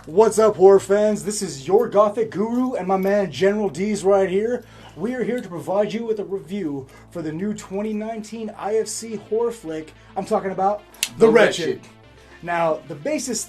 What's up, horror fans? This is your Gothic Guru and my man General Deez right here. We are here to provide you with a review for the new 2019 IFC horror flick. I'm talking about The Wretched. Now, the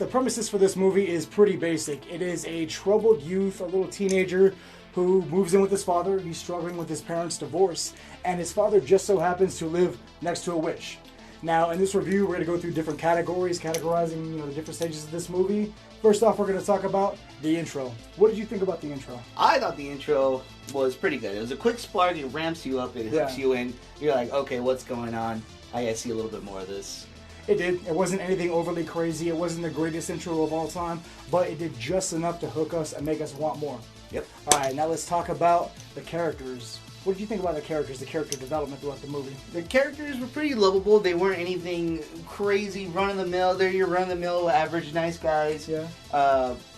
premises for this movie is pretty basic. It is a troubled youth, a little teenager who moves in with his father. He's struggling with his parents' divorce, and his father just so happens to live next to a witch. Now, in this review, we're going to go through different categories, categorizing the different stages of this movie. First off, we're going to talk about the intro. What did you think about the intro? I thought the intro was pretty good. It was a quick spark. It ramps you up. It hooks you in. You're like, okay, what's going on? I gotta see a little bit more of this. It did. It wasn't anything overly crazy. It wasn't the greatest intro of all time, but it did just enough to hook us and make us want more. Yep. All right, now let's talk about the characters. What did you think about the characters, the character development throughout the movie? The characters were pretty lovable. They weren't anything crazy, run-of-the-mill. They're your run-of-the-mill, average, nice guys. Yeah.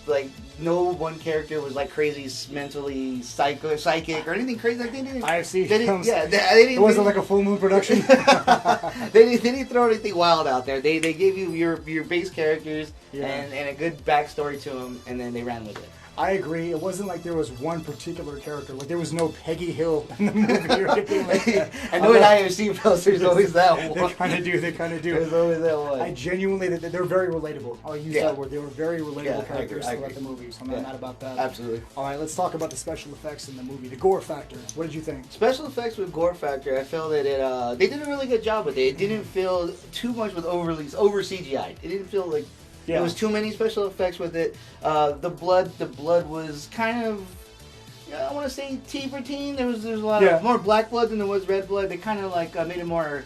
Like, no one character was like crazy, mentally psychic or anything crazy. Like, they didn't. IFC. They didn't, yeah, they didn't. It wasn't like a full moon production. They didn't throw anything wild out there. They gave you your base characters and a good backstory to them, and then they ran with it. I agree. It wasn't like there was one particular character. Like there was no Peggy Hill in the movie or anything like that. I know in IFC films there's always that one. They kind of do. They kind of do. There's always that one. I genuinely, they're very relatable. I'll use that word. They were very relatable characters throughout the movie. So I'm not mad about that. Absolutely. All right, let's talk about the special effects in the movie. The gore factor. What did you think? Special effects with gore factor. I felt that they did a really good job with it. It didn't feel too much with over CGI. It didn't feel like. Yeah. There was too many special effects with it. The blood was kind of, I want to say T for teen. There's a lot of more black blood than there was red blood. They kind of like made it more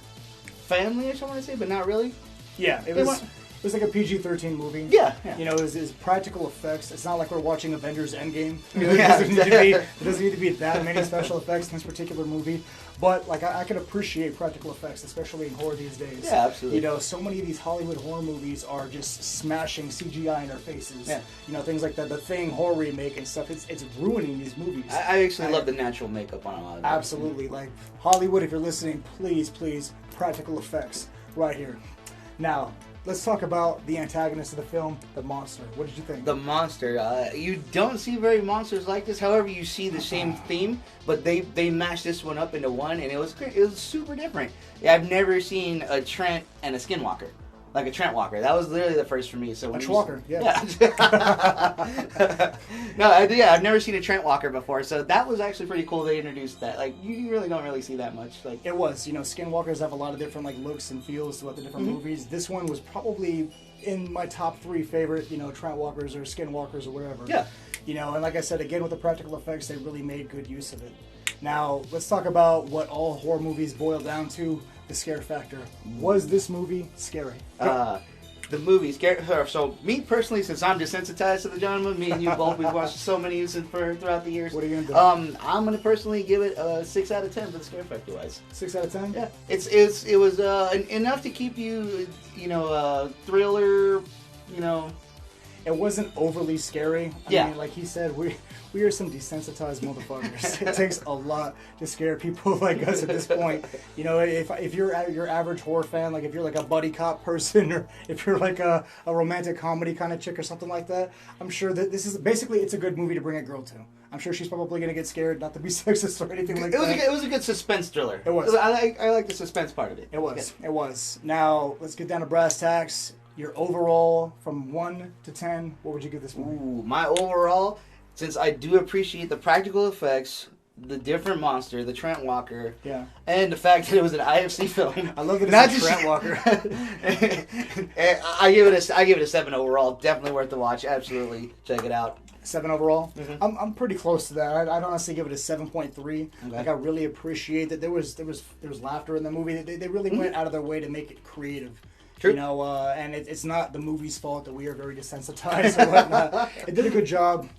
family-ish, I want to say, but not really. Yeah, it was like a PG-13 movie. Yeah. You know, it was practical effects. It's not like we're watching Avengers Endgame. There doesn't need to be that many special effects in this particular movie. But like I can appreciate practical effects, especially in horror these days. Yeah, absolutely. You know, so many of these Hollywood horror movies are just smashing CGI in our faces. Yeah. You know, things like the Thing horror remake and stuff. It's ruining these movies. I actually love the natural makeup on a lot of them. Absolutely. Like Hollywood, if you're listening, please, practical effects right here. Now, let's talk about the antagonist of the film, the monster. What did you think? The monster. You don't see very monsters like this. However, you see the same theme, but they mashed this one up into one, and it was super different. Yeah, I've never seen a Trent and a Skinwalker. Like a Trent Walker. That was literally the first for me. So a Walker, yeah. I've never seen a Trent Walker before, so that was actually pretty cool. They introduced that. Like you really don't see that much. Like it was, Skinwalkers have a lot of different like looks and feels throughout the different movies. This one was probably in my top 3 favorite, Trent Walkers or Skinwalkers or whatever. Yeah. And like I said, again with the practical effects, they really made good use of it. Now let's talk about what all horror movies boil down to. The scare factor. Was this movie scary? The movie scary. So me personally, since I'm desensitized to the genre, me and you both, we've watched so many throughout the years. What are you gonna do? I'm gonna personally give it a 6 out of 10 for the scare factor wise. 6 out of 10? Yeah. It was enough to keep you, thriller, It wasn't overly scary. I mean, like he said, we are some desensitized motherfuckers. It takes a lot to scare people like us at this point. If you're your average horror fan, like if you're like a buddy cop person, or if you're like a romantic comedy kind of chick or something like that, I'm sure that this is basically it's a good movie to bring a girl to. I'm sure she's probably gonna get scared, not to be sexist or anything like that. It was a good suspense thriller. It was. I like the suspense part of it. It was. It was. Now let's get down to brass tacks. Your overall, from 1 to 10, what would you give this movie? Ooh, my overall, since I do appreciate the practical effects, the different monster, the Trent Walker, and the fact that it was an IFC film. I love that it's a Trent Walker. I give it a 7 overall. Definitely worth the watch. Absolutely, check it out. 7 overall. I'm pretty close to that. I'd honestly give it a 7.3. Okay. Like I really appreciate that there was laughter in the movie. They really went out of their way to make it creative. True. And it's not the movie's fault that we are very desensitized or whatnot. It did a good job.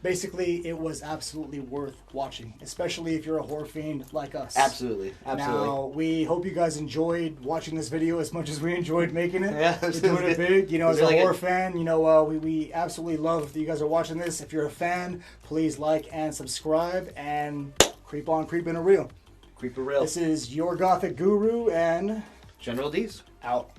Basically, it was absolutely worth watching, especially if you're a horror fiend like us. Absolutely. Now, we hope you guys enjoyed watching this video as much as we enjoyed making it. Yeah, we're doing it big. As a horror fan, we absolutely love that you guys are watching this. If you're a fan, please like and subscribe and creep on, creep in a reel. Creep a reel. This is your Gothic Guru and General Deez. Out.